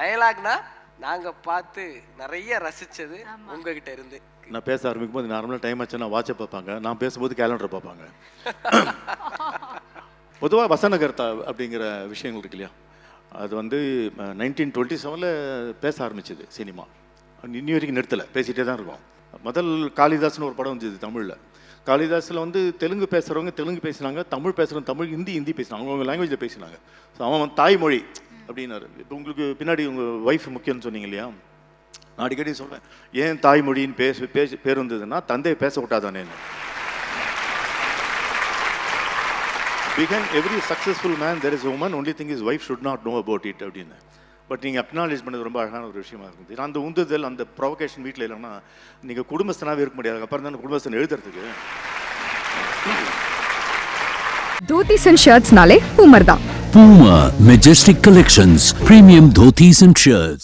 டயலாக்னா நாங்கள் பார்த்து நிறைய ரசித்தது உங்ககிட்ட இருந்து. நான் பேச ஆரம்பிக்கும் போது நார்மலாக டைம் ஆச்சுன்னா வாட்சை பார்ப்பாங்க, நான் பேசும்போது கேலண்டரை பார்ப்பாங்க. பொதுவாக வசனகர்த்தா அப்படிங்கிற விஷயங்கள் இருக்கு இல்லையா, அது வந்து 1927 பேச ஆரம்பிச்சது சினிமா. இன்னி வரைக்கும் நிறுத்தலை, பேசிகிட்டே தான் இருக்கோம். முதல் காளிதாஸ்னு ஒரு படம் வந்தது தமிழில். காளிதாஸில் வந்து தெலுங்கு பேசுகிறவங்க தெலுங்கு பேசினாங்க, தமிழ் பேசுகிறவங்க தமிழ், ஹிந்தி பேசினாங்க, அவங்கவுங்க லாங்குவேஜில் பேசினாங்க. ஸோ அவன் தாய்மொழி அப்படின்னாரு. இப்போ உங்களுக்கு பின்னாடி உங்கள் ஒய்ஃப் முக்கியம்னு சொன்னீங்க இல்லையா, நான் அடிக்கடி சொல்வேன், ஏன் தாய்மொழின்னு பேர் வந்ததுன்னா தந்தையை பேச விட்டாதானே. Behind every successful man there is a woman, only thing is wife should not know about it அப்படின்னு. பட் நீங்கள் அக்னாலேஜ் பண்ணது ரொம்ப அழகான ஒரு விஷயமா இருக்குது. அந்த உந்துதல், அந்த ப்ரொவகேஷன் வீட்டில் இல்லைன்னா நீங்கள் குடும்பஸ்தனாகவே இருக்க முடியாது. அப்புறம் தான் குடும்பஸ்தன் எழுதுறதுக்கு. Dhotis and shirts nale Poomer da. Puma Majestic Collections, premium dhotis and shirts.